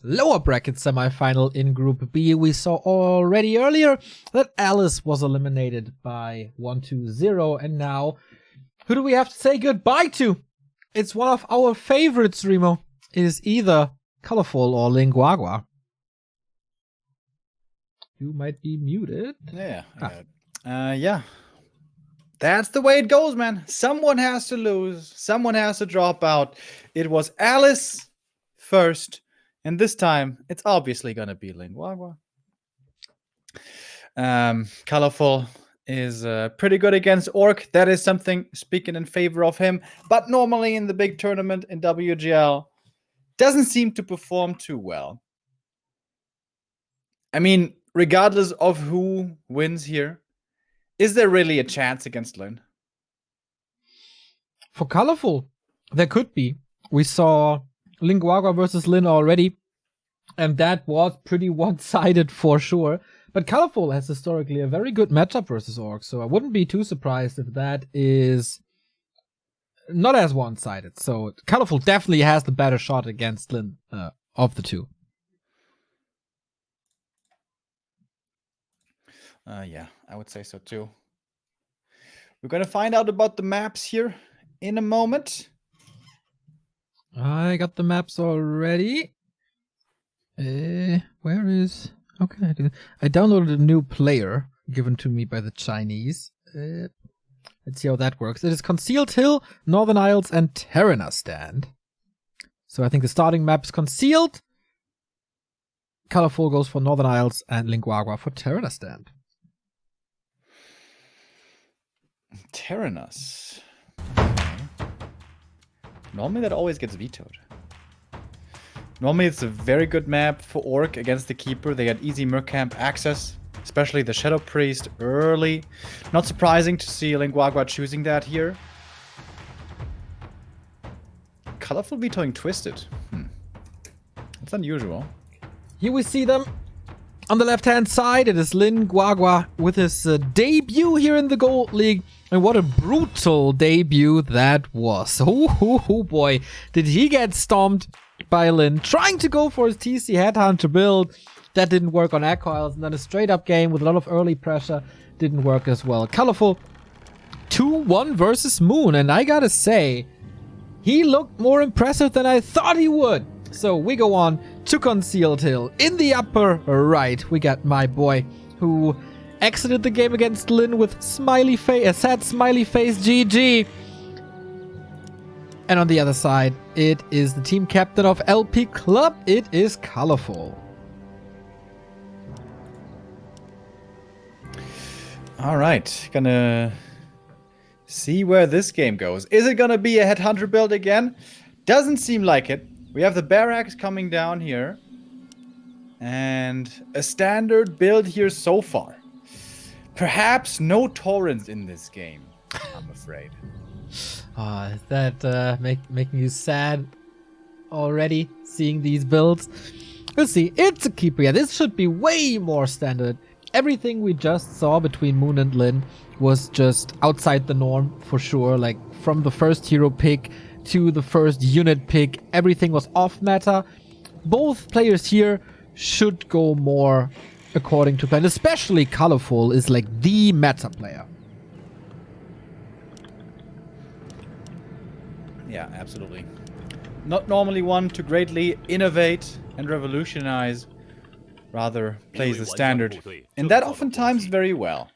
Lowerbracket Semifinal in Group B. We saw already earlier that Alice was eliminated by 1-2-0, and now who do we have to say goodbye to? It's one of our favorites, Remo. It is either Colorful or Lin Guagua. You might be muted. Yeah. Yeah. That's the way it goes, man. Someone has to lose. Someone has to drop out. It was Alice first. And this time, it's obviously going to be Lin Guagua. Colorful is pretty good against ORC. That is something speaking in favor of him. But normally in the big tournament in WGL, doesn't seem to perform too well. I mean, regardless of who wins here, is there really a chance against Lin? For Colorful, there could be. We saw Lin Guagua versus Lin already, and that was pretty one-sided for sure. But Colorful has historically a very good matchup versus Orc, so I wouldn't be too surprised if that is not as one-sided. So Colorful definitely has the better shot against Lin of the two. Yeah, I would say so too. We're going to find out about the maps here in a moment. I got the maps already. Where is... How can I do that? I downloaded a new player given to me by the Chinese. Let's see how that works. It is Concealed Hill, Northern Isles, and Terrana Stand. So I think the starting map is Concealed. Colorful goes for Northern Isles, and Lin Guagua for Terrana Stand. Terranas. Normally that always gets vetoed. Normally it's a very good map for Orc against the Keeper. They get easy Mercamp access, especially the Shadow Priest early. Not surprising to see Lin Guagua choosing that here. Colorful vetoing Twisted. That's unusual. Here we see them. On the left-hand side, it is Lin Guagua with his debut here in the Gold League. And what a brutal debut that was. Oh boy, did he get stomped by Lin. Trying to go for his TC Headhunter build. That didn't work on Echo Isles. And then a straight-up game with a lot of early pressure didn't work as well. Colorful 2-1 versus Moon. And I gotta say, he looked more impressive than I thought he would. So we go on to Concealed Hill. In the upper right, we got my boy who exited the game against Lin with smiley face, a sad smiley face GG. And on the other side, it is the team captain of LP Club. It is Colorful. All right, gonna see where this game goes. Is it gonna be a Headhunter build again? Doesn't seem like it. We have the barracks coming down here. And a standard build here so far. Perhaps no torrents in this game, I'm afraid. Is that making you sad already, seeing these builds? We'll see. It's a keeper. Yeah, this should be way more standard. Everything we just saw between Moon and Lin was just outside the norm for sure. Like from the first hero pick to the first unit pick, everything was off meta. Both players here should go more according to plan. Especially Colorful is like the meta player. Yeah, absolutely. Not normally one to greatly innovate and revolutionize, rather plays the standard. And that oftentimes very well.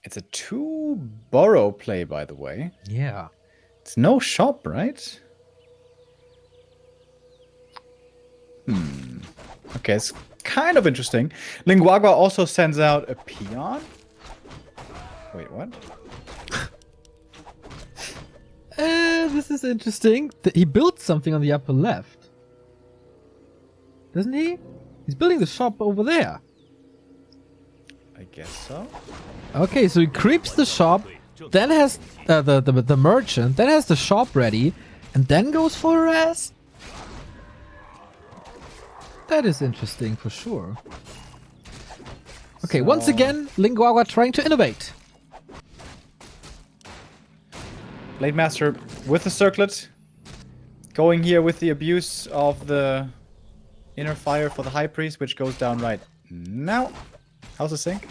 It's a 2-burrow play, by the way. Yeah. It's no shop, right? Okay, it's kind of interesting. Lin Guagua also sends out a peon. Wait, what? This is interesting. He built something on the upper left. Doesn't he? He's building the shop over there. I guess so. Okay, so he creeps the shop, then has the merchant, then has the shop ready, and then goes for a res? That is interesting for sure. Okay, So- once again, Lin Guagua trying to innovate. Blade Master with the circlet. Going here with the abuse of the inner fire for the High Priest, which goes down right now. How's the sync?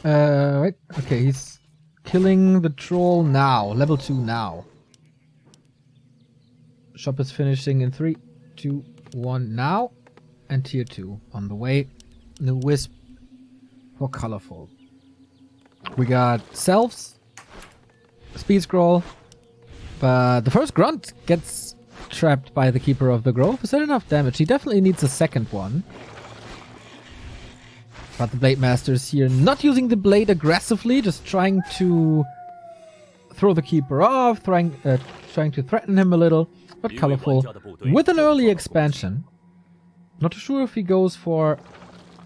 Wait. Okay, he's killing the troll now. Level 2 now. Shop is finishing in 3, 2, 1 now. And tier 2 on the way. New wisp for colorful. We got selves. Speed scroll. But the first grunt gets trapped by the Keeper of the Grove. Is that enough damage? He definitely needs a second one. But the Blade Master is here not using the blade aggressively, just trying to throw the Keeper off, trying to threaten him a little. But colorful with an early expansion. Not too sure if he goes for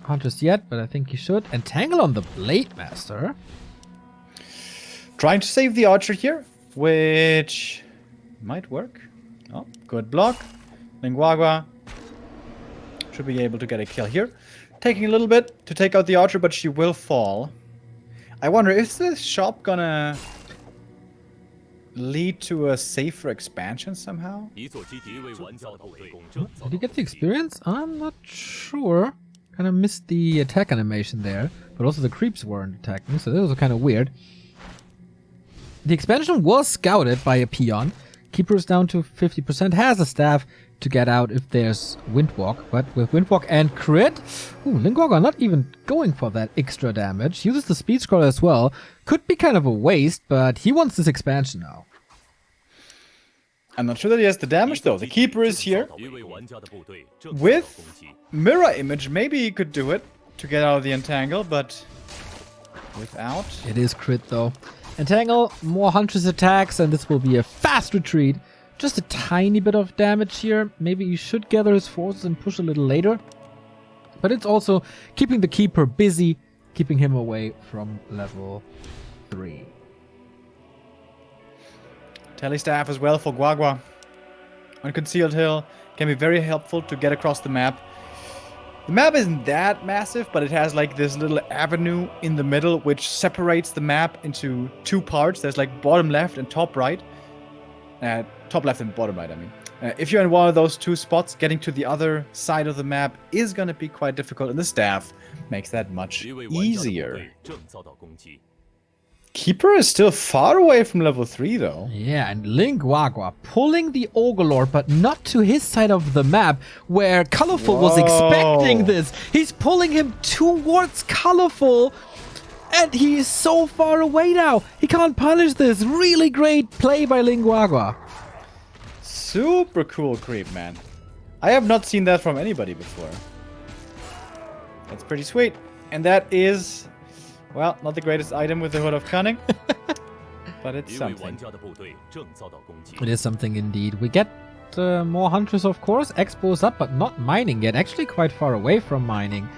Hunters yet, but I think he should. Entangle on the Blade Master. Trying to save the Archer here, which might work. Oh, good block. Lin Guagua should be able to get a kill here. Taking a little bit to take out the Archer, but she will fall. I wonder, is this shop gonna lead to a safer expansion somehow? Did he get the experience? I'm not sure. Kind of missed the attack animation there, but also the creeps weren't attacking, so that was kind of weird. The expansion was scouted by a peon. Keeper is down to 50%, has a staff to get out if there's Windwalk, but with Windwalk and crit, Lin Guagua not even going for that extra damage. Uses the speed scroll as well. Could be kind of a waste, but he wants this expansion now. I'm not sure that he has the damage though. The Keeper is here. With Mirror Image, maybe he could do it to get out of the Entangle, but without. It is crit though. Entangle, more Huntress attacks, and this will be a fast retreat. Just a tiny bit of damage here. Maybe he should gather his forces and push a little later. But it's also keeping the Keeper busy, keeping him away from level 3. Telestaff as well for Guagua. On Concealed Hill can be very helpful to get across the map. The map isn't that massive, but it has like this little avenue in the middle which separates the map into 2 parts. There's like bottom left and top right. Top left and bottom right, I mean. If you're in one of those 2 spots, getting to the other side of the map is going to be quite difficult, and the staff makes that much easier. Keeper is still far away from level 3, though. Yeah, and Lin Guagua pulling the Ogre Lord, but not to his side of the map, where Colorful was expecting this. He's pulling him towards Colorful, and he is so far away now. He can't punish this. Really great play by Lin Guagua. Super cool creep, man. I have not seen that from anybody before. That's pretty sweet. And that is... well, not the greatest item with the Hood of Cunning, but it's something. It is something indeed. We get more Hunters, of course. Expo's up, but not mining yet. Actually quite far away from mining.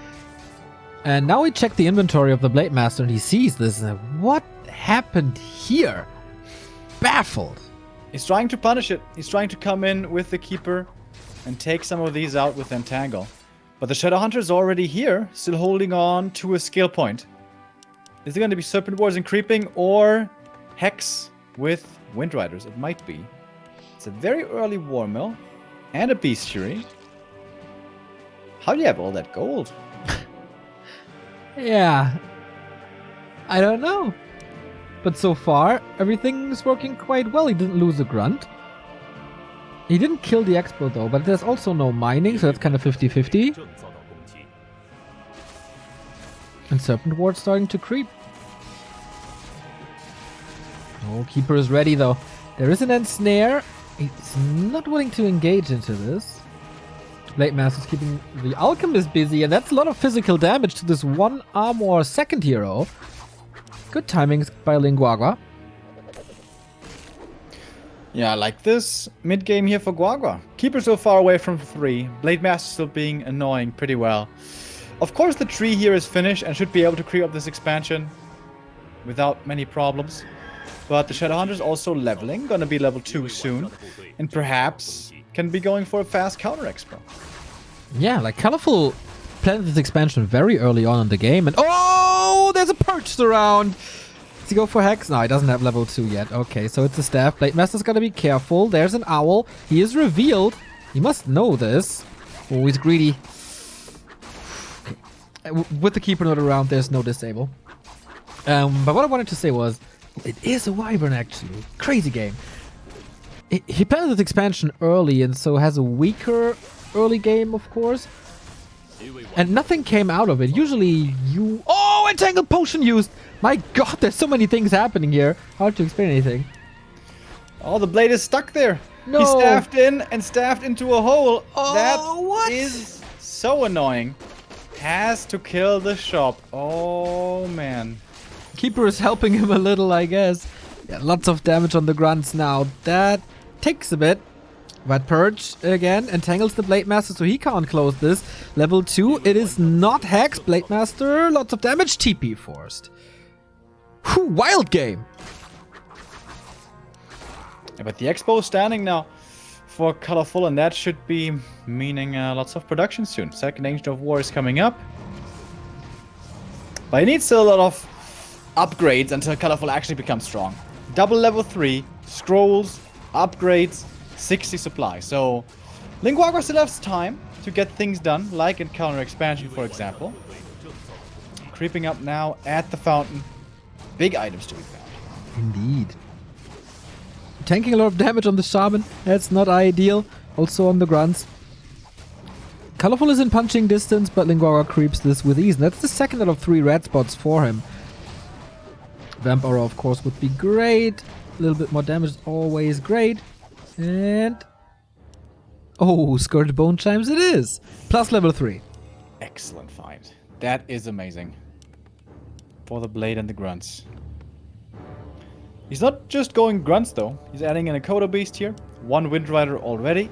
And now we check the inventory of the Blade Master and he sees this. What happened here? Baffled. He's trying to punish it. He's trying to come in with the Keeper and take some of these out with Entangle. But the Shadowhunter is already here, still holding on to a skill point. Is it going to be Serpent Wars and Creeping or Hex with Windriders? It might be. It's a very early War Mill and a Bestiary. How do you have all that gold? Yeah. I don't know. But so far, everything's working quite well. He didn't lose a grunt. He didn't kill the Expo though, but there's also no mining, so that's kind of 50-50. And Serpent Ward starting to creep. Oh, Keeper is ready though. There is an Ensnare. He's not willing to engage into this. Blade Master's keeping the Alchemist busy, and that's a lot of physical damage to this 1 armor second hero. Good timings by Lin Guagua. Yeah, I like this mid-game here for Guagua. Keeper so far away from 3. Blade Master still being annoying pretty well. Of course the tree here is finished and should be able to creep up this expansion without many problems. But the Shadowhunter's also leveling, gonna be level 2 soon. And perhaps can be going for a fast counter expo. Yeah, like Colorful planned this expansion very early on in the game, and oh, there's a Purge around. Does he go for Hex? No, he doesn't have level 2 yet. Okay, so it's a staff. Blade Master's gotta be careful. There's an owl. He is revealed. He must know this. Oh, he's greedy. Okay. With the keeper not around, there's no disable. But what I wanted to say was, it is a Wyvern actually. Crazy game. He planned this expansion early and so has a weaker early game, of course. And nothing came out of it. Usually you... Oh, Entangled Potion used! My god, there's so many things happening here. Hard to explain anything. Oh, the blade is stuck there. No. He staffed in and staffed into a hole. Oh, that what? is so annoying. Has to kill the shop. Oh, man. Keeper is helping him a little, I guess. Yeah, lots of damage on the grunts now. That takes a bit. But Purge, again, entangles the Blade Master, so he can't close this. Level 2, it is not Hex. Blade Master, lots of damage. TP forced. Whew, wild game. Yeah, but the Expo is standing now for Colorful, and that should be meaning lots of production soon. Second Ancient of War is coming up. But he needs still a lot of upgrades until Colorful actually becomes strong. Double level 3, scrolls, upgrades, 60 supply. So Lin Guagua still has time to get things done, like in counter expansion, for example. Creeping up now at the fountain. Big items to be found. Indeed. Tanking a lot of damage on the Shaman. That's not ideal. Also on the grunts. Colorful is in punching distance, but Lin Guagua creeps this with ease. And that's the second out of 3 red spots for him. Vamp Aura, of course, would be great. A little bit more damage is always great. And... oh, Scourge Bone Chimes it is! Plus level 3. Excellent find. That is amazing. For the blade and the grunts. He's not just going grunts though. He's adding in a Kodo Beast here. 1 Wind Rider already.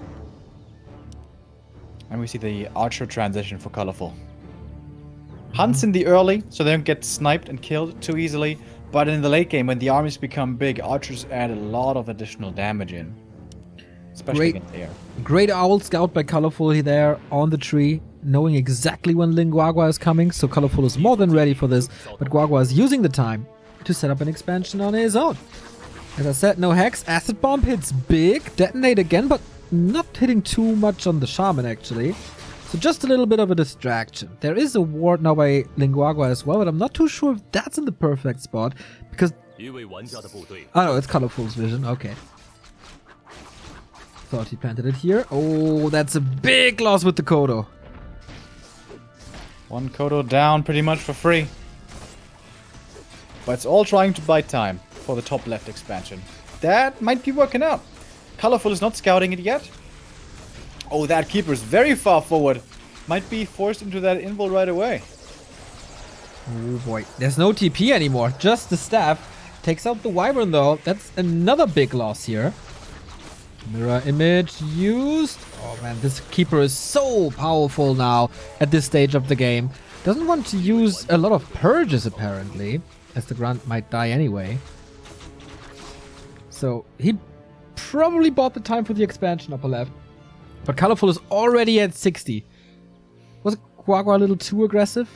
And we see the Archer transition for Colorful. Hunts in the early, so they don't get sniped and killed too easily. But in the late game, when the armies become big, Archers add a lot of additional damage in. Especially in the air. Great Owl Scout by Colorful there on the tree, knowing exactly when Lin Guagua is coming, so Colorful is more than ready for this, but Guagua is using the time to set up an expansion on his own. As I said, no Hex. Acid Bomb hits big, detonate again, but not hitting too much on the Shaman actually. So just a little bit of a distraction. There is a ward now by Lin Guagua as well, but I'm not too sure if that's in the perfect spot, because... oh no, it's Colorful's vision, okay. Thought he planted it here. Oh, that's a big loss with the Kodo. 1 Kodo down pretty much for free. But it's all trying to buy time for the top left expansion. That might be working out. Colorful is not scouting it yet. Oh, that keeper is very far forward. Might be forced into that invul right away. Oh boy. There's no TP anymore. Just the staff. Takes out the Wyvern though. That's another big loss here. Mirror image used. Oh man, this keeper is so powerful now at this stage of the game. Doesn't want to use a lot of purges apparently, as the grunt might die anyway. So he probably bought the time for the expansion upper left. But Colorful is already at 60. Was Guagua a little too aggressive?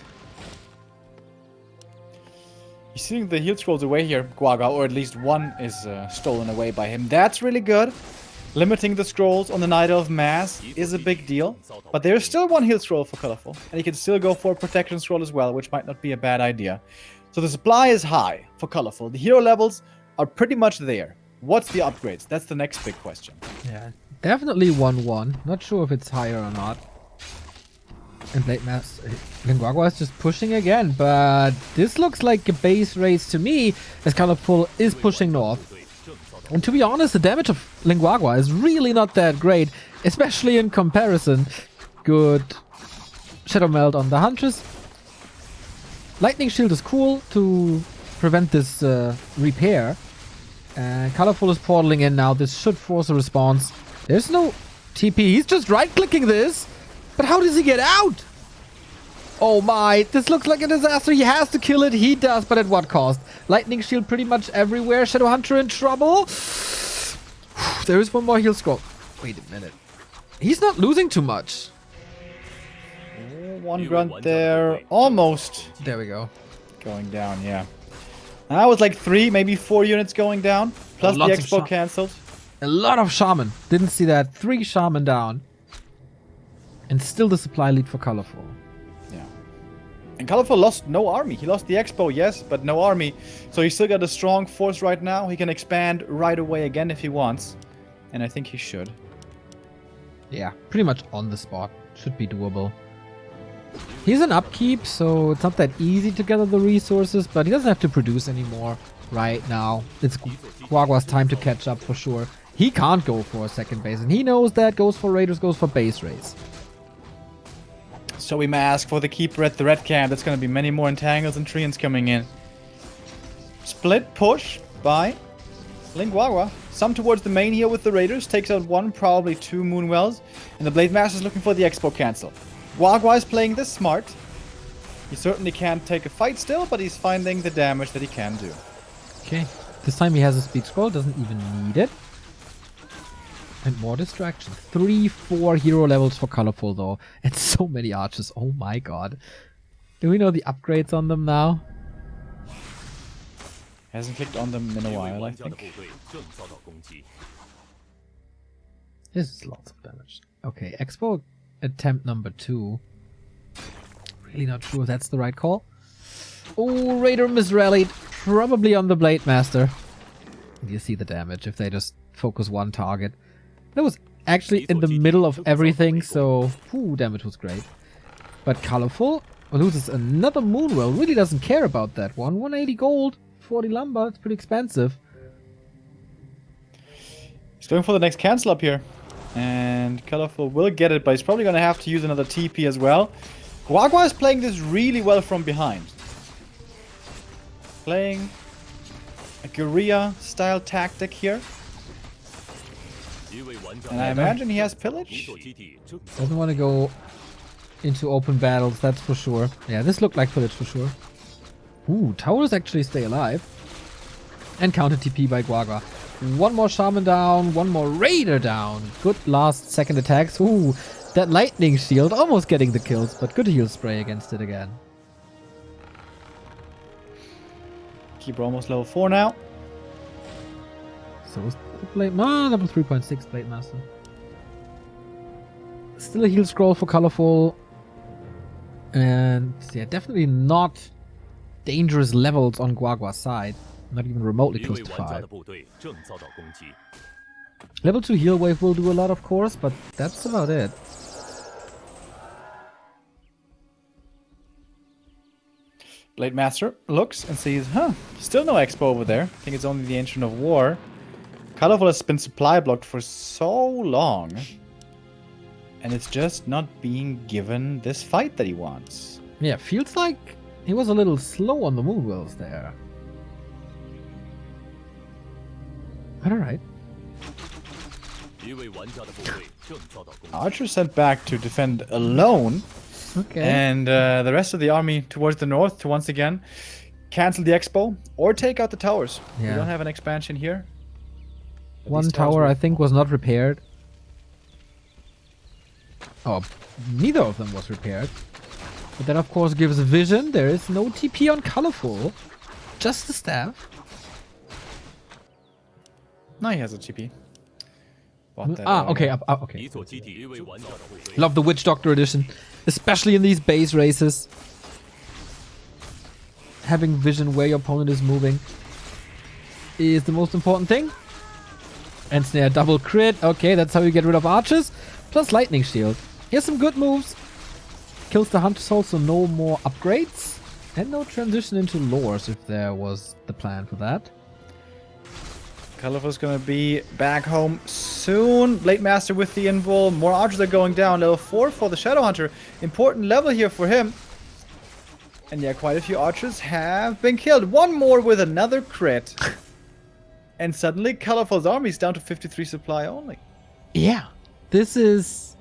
He's seeing the heal scrolls away here, Guagua, or at least one is stolen away by him. That's really good. Limiting the scrolls on the Night of Mass is a big deal. But there's still 1 heal scroll for Colorful. And he can still go for a protection scroll as well, which might not be a bad idea. So the supply is high for Colorful. The hero levels are pretty much there. What's the upgrades? That's the next big question. Yeah, definitely 1-1. Not sure if it's higher or not. And Blade Master, Lin Guagua is just pushing again, but this looks like a base race to me, as Colorful is pushing north. And to be honest, the damage of Lin Guagua is really not that great, especially in comparison. Good Shadow Melt on the Huntress. Lightning Shield is cool to prevent this repair. And Colorful is portaling in now. This should force a response. There's no TP. He's just right-clicking this. But how does he get out? Oh my, this looks like a disaster. He has to kill it. He does, but at what cost? Lightning Shield pretty much everywhere. Shadow Hunter in trouble. There is 1 more heal scroll. Wait a minute. He's not losing too much. 1 grunt there. Almost. There we go. Going down, yeah. Now it's like 3, maybe 4 units going down. Plus the Lots of expo cancelled. A lot of shaman. Didn't see that. 3 shaman down. And still the supply lead for Colorful. Yeah. And Colorful lost no army. He lost the expo, yes, but no army. So he's still got a strong force right now. He can expand right away again if he wants. And I think he should. Yeah, pretty much on the spot. Should be doable. He's an upkeep, so it's not that easy to gather the resources, but he doesn't have to produce anymore right now. It's Guagua's time to catch up for sure. He can't go for a second base, and he knows that. Goes for Raiders, goes for base race. So we mask for the keeper at the red camp. That's going to be many more entangles and treants coming in. Split push by Lin Guagua. Some towards the main here with the Raiders. Takes out 1, probably 2 Moonwells. And the Blade Master is looking for the expo cancel. Guagua is playing this smart. He certainly can't take a fight still, but he's finding the damage that he can do. Okay. This time he has a speed scroll. Doesn't even need it. And more distraction. 3, 4 hero levels for Colorful though. And so many archers. Oh my god. Do we know the upgrades on them now? Hasn't clicked on them in a while, I think. This is lots of damage. Okay, Expo attempt number 2. Really not sure if that's the right call. Oh, Raider misrallied. Probably on the Blade Master. You see the damage if they just focus one target. That was actually in the middle of everything, so damage was great. But Colorful loses another Moonwell. Really doesn't care about that one. 180 gold, 40 lumber. It's pretty expensive. He's going for the next cancel up here. And Colorful will get it, but he's probably going to have to use another TP as well. Guagua is playing this really well from behind. Playing a guerrilla style tactic here. And I imagine he has pillage. Doesn't want to go into open battles, that's for sure. Yeah, this looked like pillage for sure. Ooh, towers actually stay alive. And counter TP by Guagua. 1 more shaman down, 1 more raider down. Good last second attacks. Ooh, that lightning shield almost getting the kills, but good heal spray against it again. Keeper almost level 4 now. So is the blade. No, level 3.6 Blade Master. Still a heal scroll for Colorful. And yeah, definitely not dangerous levels on Guagua's side. Not even remotely close to 5. Level 2 heal wave will do a lot, of course, but that's about it. Blade Master looks and sees, still no expo over there. I think it's only the Ancient of War. Colorful has been supply blocked for so long. And it's just not being given this fight that he wants. Yeah, feels like he was a little slow on the Moonwells there. But alright. Archer sent back to defend alone. Okay. And the rest of the army towards the north to once again cancel the expo or take out the towers. Yeah. We don't have an expansion here. But One these towers tower, will I think, was not repaired. Oh, neither of them was repaired. But that, of course, gives vision. There is no TP on Colorful. Just the staff. No, he has a TP. Bought that Okay. earlier. Okay. Love the Witch Doctor edition. Especially in these base races. Having vision where your opponent is moving is the most important thing. And snare double crit. Okay, that's how you get rid of archers. Plus lightning shield. Here's some good moves. Kills the hunter soul, so no more upgrades. And no transition into lores if there was the plan for that. Colorful's gonna be back home soon. Blade Master with the invul. More archers are going down. Level 4 for the Shadow Hunter. Important level here for him. And yeah, quite a few archers have been killed. One more with another crit. And suddenly Colorful's army is down to 53 supply only. Yeah. This is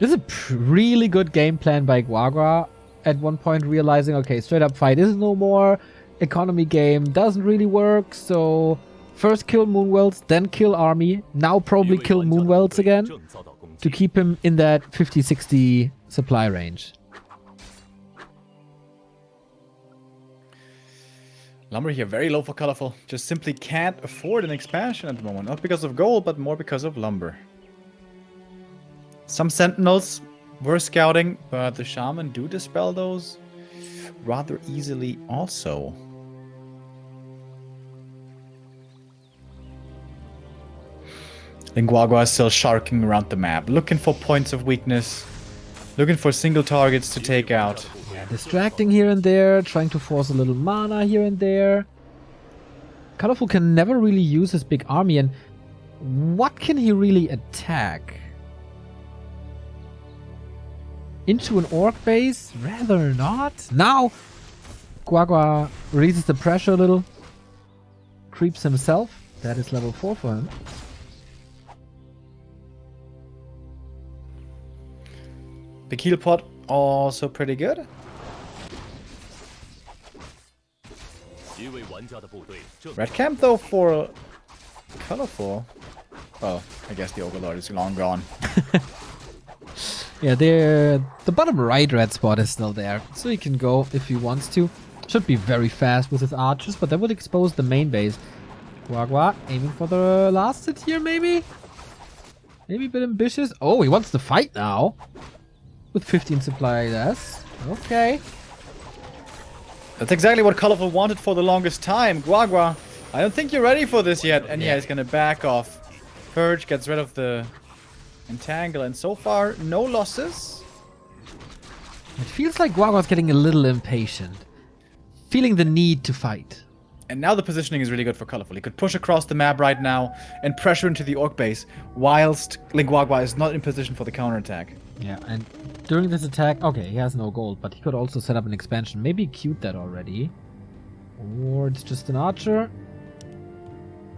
a really good game plan by Guagua. At one point realizing, okay, straight up fight is no more. Economy game doesn't really work, so first kill Moonwells, then kill army. Now probably kill Moonwells again to keep him in that 50-60 supply range. Lumber here, very low for Colorful. Just simply can't afford an expansion at the moment. Not because of gold, but more because of lumber. Some Sentinels were scouting, but the Shaman do dispel those rather easily also. Lin Guagua is still sharking around the map, looking for points of weakness, looking for single targets to take out. Distracting here and there, trying to force a little mana here and there. Colorful can never really use his big army, and what can he really attack? Into an orc base? Rather not. Now, Guagua releases the pressure a little. Creeps himself. That is level 4 for him. Big heal pot, also pretty good. Red camp though for Colorful. Well, I guess the Overlord is long gone. Yeah, the bottom right red spot is still there, so he can go if he wants to. Should be very fast with his archers, but that would expose the main base. Guagua aiming for the last hit here, maybe? Maybe a bit ambitious. Oh, he wants to fight now. With 15 supply less. Okay. That's exactly what Colorful wanted for the longest time. Guagua, I don't think you're ready for this yet. And yeah, he's gonna back off. Purge gets rid of the Entangle, and so far, no losses. It feels like Guagua's getting a little impatient. Feeling the need to fight. And now the positioning is really good for Colorful. He could push across the map right now and pressure into the Orc base, whilst Lin Guagua is not in position for the counterattack. Yeah, and during this attack, okay, he has no gold, but he could also set up an expansion. Maybe cute that already. Or it's just an archer.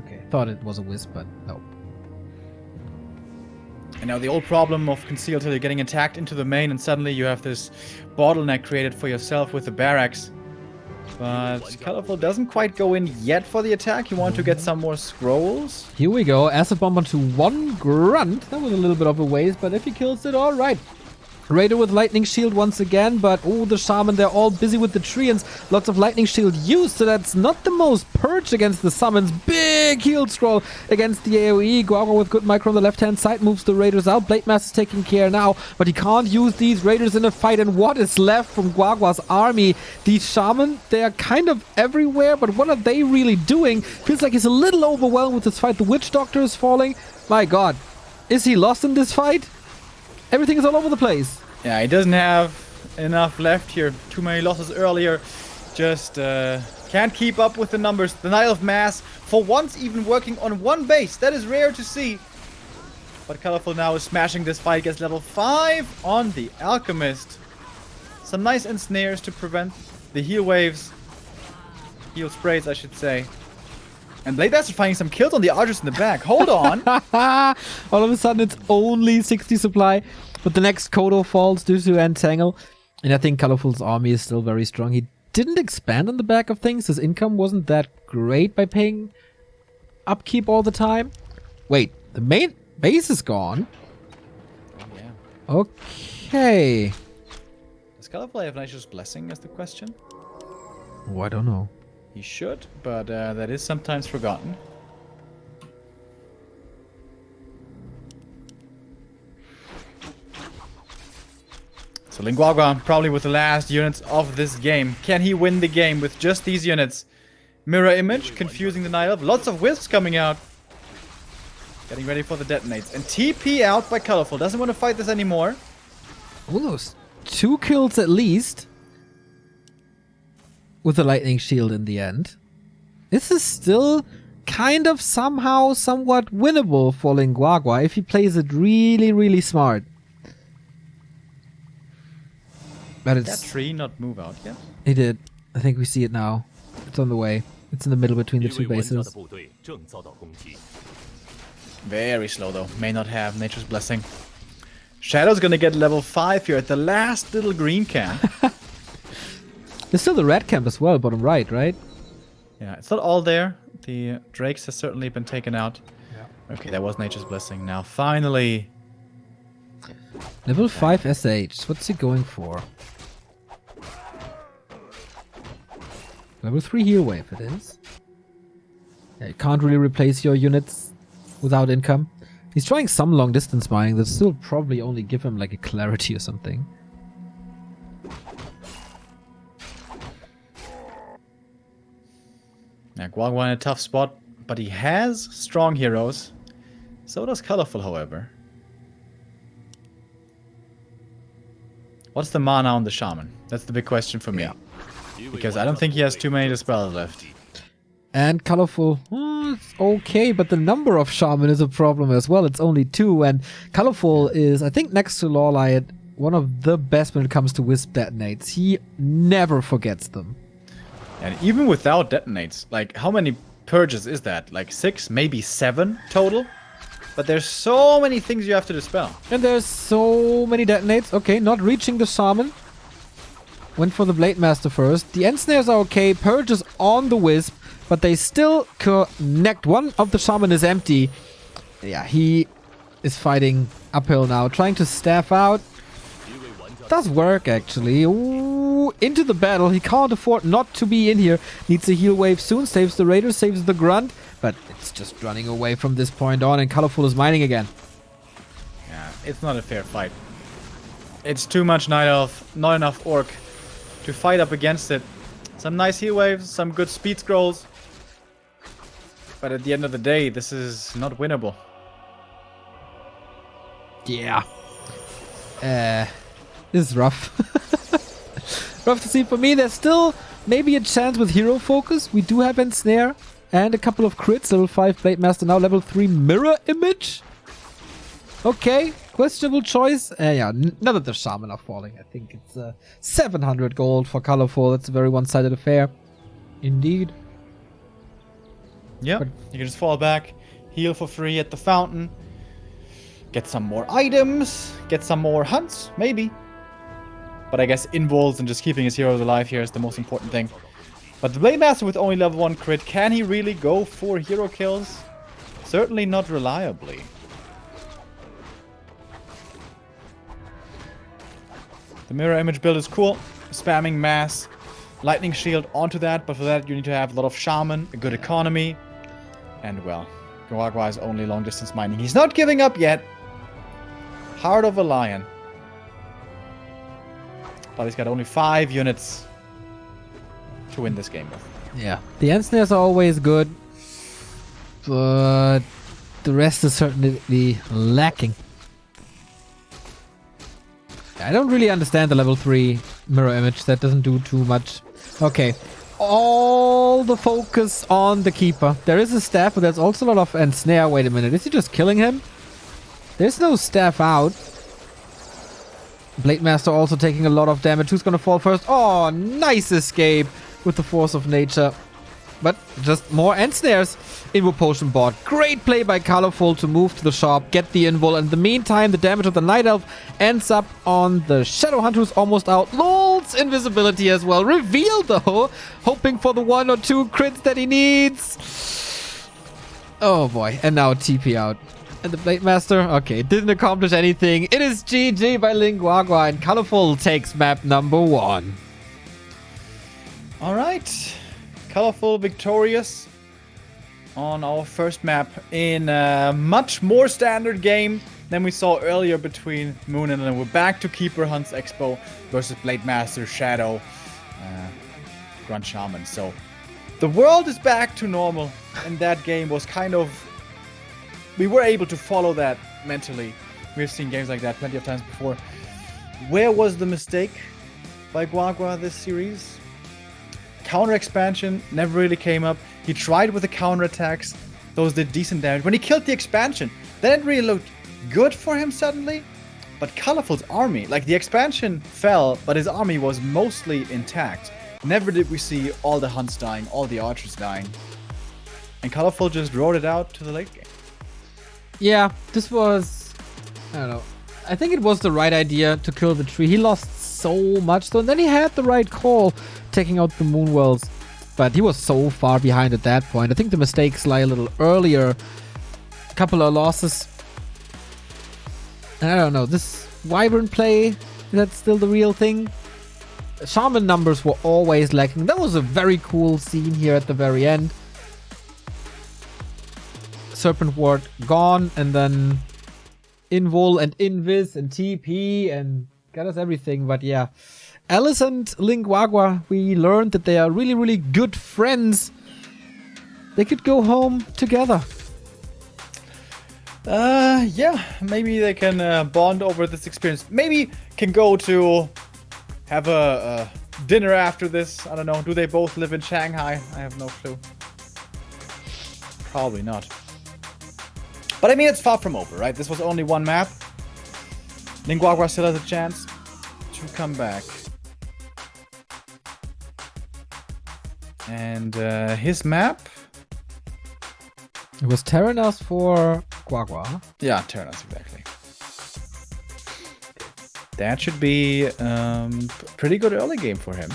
Okay, thought it was a wisp, but no. And now the old problem of conceal till you're getting attacked into the main, and suddenly you have this bottleneck created for yourself with the barracks. But Colorful doesn't quite go in yet for the attack. You want to get some more scrolls. Here we go. Acid bomb onto one grunt. That was a little bit of a waste, but if he kills it, all right. Raider with lightning shield once again, but oh, the shaman, they're all busy with the treants. Lots of lightning shield used, so that's not the most purge against the summons. Big heal scroll against the AoE. Guagua with good micro on the left-hand side moves the raiders out. Blade Master is taking care now, but he can't use these raiders in a fight. And what is left from Guagua's army? These shaman, they are kind of everywhere, but what are they really doing? Feels like he's a little overwhelmed with this fight. The witch doctor is falling. My god, is he lost in this fight? Everything is all over the place. Yeah, he doesn't have enough left here. Too many losses earlier. Just can't keep up with the numbers. The Knight of Mass, for once even working on one base. That is rare to see. But Colorful now is smashing this fight. Gets level 5 on the Alchemist. Some nice ensnares to prevent the heal waves. Heal sprays, I should say. And Blade Master finding some kills on the archers in the back. Hold on. All of a sudden, it's only 60 supply. But the next Kodo falls due to Entangle. And I think Colorful's army is still very strong. He didn't expand on the back of things. His income wasn't that great by paying upkeep all the time. Wait, the main base is gone. Yeah. Okay. Does Colorful have Nature's Blessing is the question? Oh, I don't know. He should, but that is sometimes forgotten. So Lin Guagua probably with the last units of this game. Can he win the game with just these units? Mirror image, confusing the Night Elf. Lots of wisps coming out. Getting ready for the detonates. And TP out by Colorful. Doesn't want to fight this anymore. Almost 2 kills at least. With the lightning shield in the end. This is still kind of somehow somewhat winnable for Lin Guagua if he plays it really, really smart. But it's... That tree not move out yet? He did. I think we see it now. It's on the way. It's in the middle between the two bases. Very slow though. May not have Nature's Blessing. Shadow's gonna get level 5 here at the last little green camp. There's still the red camp as well, bottom right? Yeah, it's not all there. The Drakes has certainly been taken out. Yeah. Okay, that was Nature's Blessing. Now, finally... Level 5 SH. What's he going for? Level 3 heal wave it is. Yeah, you can't really replace your units without income. He's trying some long distance mining that still probably only give him like a clarity or something. Yeah, Guagua in a tough spot, but he has strong heroes. So does Colorful, however. What's the mana on the Shaman? That's the big question for me. Yeah. Because I don't think he has too many dispels left. And Colorful, it's okay, but the number of Shaman is a problem as well. It's only 2, and Colorful is, I think, next to Lawlight, one of the best when it comes to Wisp detonates. He never forgets them. And even without detonates, like, how many purges is that? Like 6, maybe 7 total? But there's so many things you have to dispel. And there's so many detonates. Okay, not reaching the Shaman. Went for the Blade Master first. The end snares are okay. Purges on the Wisp, but they still connect. One of the Shaman is empty. Yeah, he is fighting uphill now, trying to staff out. Does work, actually. Ooh, into the battle. He can't afford not to be in here. Needs a heal wave soon. Saves the Raider, saves the Grunt. But it's just running away from this point on, and Colorful is mining again. Yeah, it's not a fair fight. It's too much Night Elf, not enough Orc to fight up against it. Some nice heal waves, some good speed scrolls. But at the end of the day, this is not winnable. Yeah. This is rough. Rough to see for me. There's still maybe a chance with hero focus. We do have Ensnare and a couple of crits. Level 5 Blade Master now. Level 3 Mirror Image. Okay. Questionable choice. Yeah, none of the Shaman are falling. I think it's 700 gold for Colorful. That's a very one-sided affair. Indeed. Yeah, you can just fall back, heal for free at the fountain, get some more items, get some more hunts, maybe. But I guess involves and just keeping his heroes alive here is the most important thing. But the Blade Master with only level 1 crit, can he really go for hero kills? Certainly not reliably. The mirror image build is cool. Spamming mass, lightning shield onto that, but for that you need to have a lot of shaman, a good economy, and well, Guagua is only long distance mining. He's not giving up yet. Heart of a lion. But he's got only 5 units to win this game with. Yeah, the end snares are always good, but the rest is certainly lacking. I don't really understand the level 3 mirror image. That doesn't do too much. Okay. All the focus on the Keeper. There is a staff, but there's also a lot of ensnare. Wait a minute. Is he just killing him? There's no staff out. Blade Master also taking a lot of damage. Who's gonna fall first? Oh, nice escape with the force of nature. But just more ensnares. Invo Potion bot. Great play by Colorful to move to the shop, get the invul. And in the meantime, the damage of the Night Elf ends up on the Shadow Hunter, who's almost out. LOL's invisibility as well. Revealed though. Hoping for the 1 or 2 crits that he needs. Oh boy. And now TP out. And the Blade Master, okay, didn't accomplish anything. It is GG by Lin Guagua, and Colorful takes map number 1. Alright. Colorful victorious on our first map in a much more standard game than we saw earlier between Moon and Lin. We're back to Keeper Hunts Expo versus Blade Master, Shadow, Grunt Shaman. So the world is back to normal, and that game was kind of... We were able to follow that mentally. We've seen games like that plenty of times before. Where was the mistake by Guagua this series? Counter expansion never really came up. He tried with the counter attacks. Those did decent damage. When he killed the expansion, that didn't really look good for him suddenly. But Colorful's army, like the expansion fell, but his army was mostly intact. Never did we see all the hunts dying, all the archers dying. And Colorful just rode it out to the late game. Yeah, this was... I don't know. I think it was the right idea to kill the tree. He lost so much though, and then he had the right call, taking out the Moonwells. But he was so far behind at that point. I think the mistakes lie a little earlier. A couple of losses. I don't know, this Wyvern play, is that still the real thing? Shaman numbers were always lacking. That was a very cool scene here at the very end. Serpent Ward gone, and then Invul and Invis and TP and got us everything. But yeah, Alice and Lin Guagua, we learned that they are really, really good friends. They could go home together. Yeah, maybe they can bond over this experience. Maybe can go to have a dinner after this. I don't know. Do they both live in Shanghai? I have no clue. Probably not. But I mean, it's far from over, right? This was only one map. Lin Guagua still has a chance to come back. And his map? It was Terranas for Guagua. Yeah, Terranas, exactly. That should be pretty good early game for him.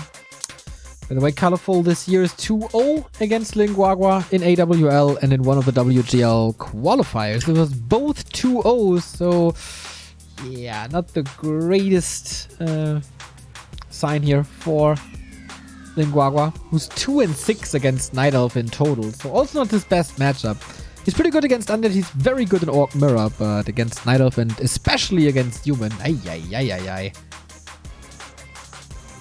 By the way, Colorful this year is 2-0 against Lin Guagua in AWL and in one of the WGL qualifiers. It was both 2-0s, so yeah, not the greatest sign here for Lin Guagua, who's 2-6 against Night Elf in total, so also not his best matchup. He's pretty good against Undead, he's very good in Orc Mirror, but against Night Elf and especially against Human, ay.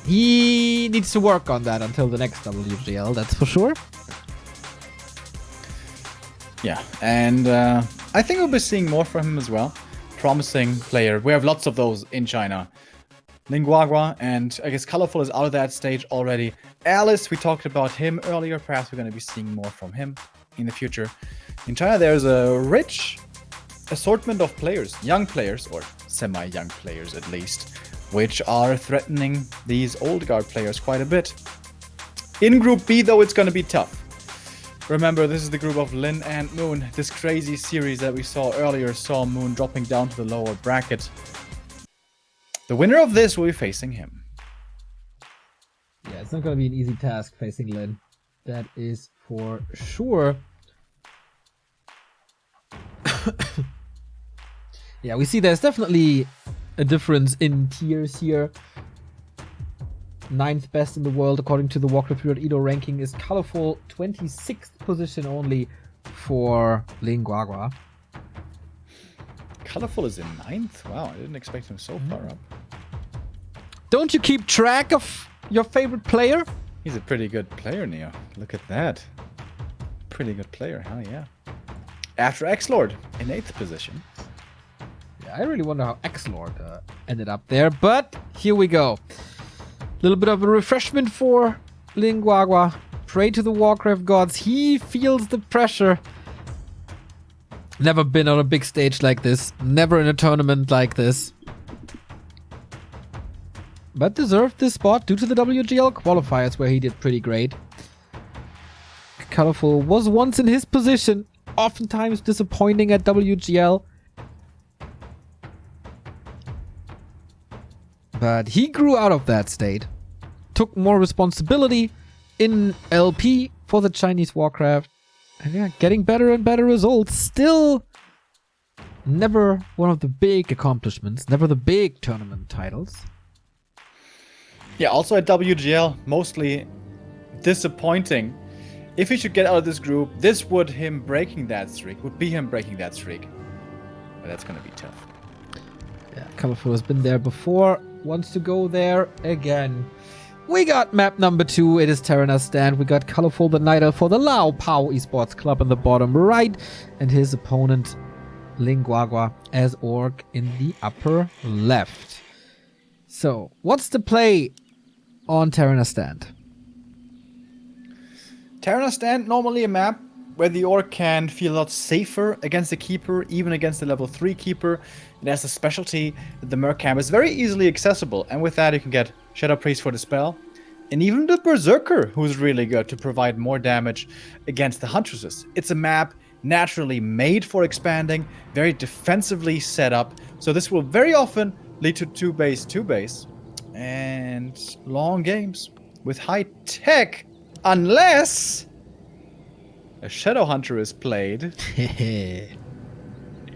He needs to work on that until the next WGL, that's for sure. Yeah, and I think we'll be seeing more from him as well. Promising player. We have lots of those in China. Lin Guagua, and I guess Colorful is out of that stage already. Alice, we talked about him earlier. Perhaps we're going to be seeing more from him in the future. In China, there's a rich assortment of players, young players, or semi-young players at least, which are threatening these old guard players quite a bit. In Group B, though, it's going to be tough. Remember, this is the group of Lin and Moon. This crazy series that we saw earlier saw Moon dropping down to the lower bracket. The winner of this will be facing him. Yeah, it's not going to be an easy task facing Lin. That is for sure. Yeah, we see there's definitely a difference in tiers here. 9th best in the world according to the Warcraft Edo ranking is Colorful, 26th position only for Lin Guagua. Colorful is in 9th? Wow, I didn't expect him so far up. Don't you keep track of your favorite player? He's a pretty good player, Neo. Look at that. Pretty good player, hell yeah. After X-Lord in 8th position. Yeah, I really wonder how X-Lord ended up there, but here we go. Little bit of a refreshment for Lin Guagua. Pray to the Warcraft gods. He feels the pressure. Never been on a big stage like this. Never in a tournament like this. But deserved this spot due to the WGL qualifiers where he did pretty great. Colorful was once in his position. Oftentimes disappointing at WGL. But he grew out of that state. Took more responsibility in LP for the Chinese Warcraft. And yeah, getting better and better results. Still never one of the big accomplishments. Never the big tournament titles. Yeah, also at WGL, mostly disappointing. If he should get out of this group, this would be him breaking that streak. But that's going to be tough. Yeah, Colorful has been there before. Wants to go there again. We got map number 2. It is Terranas stand. We got Colorful the Nighter for the Lao Pao Esports Club in the bottom right. And his opponent, Lin Guagua, as Orc in the upper left. So, what's the play on Terranas stand? Terranas stand, normally a map where the Orc can feel a lot safer against the Keeper, even against the level 3 Keeper. It has a specialty that the Merc Camp is very easily accessible, and with that you can get Shadow Priest for the spell, and even the Berserker, who's really good to provide more damage against the Huntresses. It's a map naturally made for expanding, very defensively set up, so this will very often lead to 2-base, and long games with high tech, unless a Shadow Hunter is played.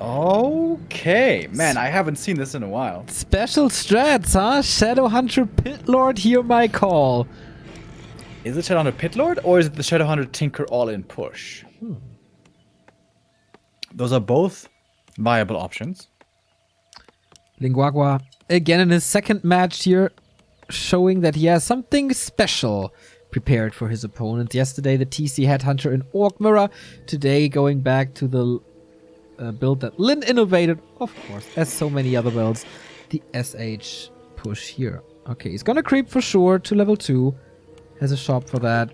Okay, man, I haven't seen this in a while. Special strats, huh? Shadowhunter Pit Lord, hear my call. Is it Shadowhunter Pit Lord or is it the Shadowhunter Tinker all-in push? Those are both viable options. Lin Guagua again in his second match here, showing that he has something special prepared for his opponent. Yesterday the TC Headhunter in Orc Mirror. Today going back to the build that Lin innovated, of course, as so many other builds. The SH push here. Okay, he's gonna creep for sure to level 2. Has a shop for that.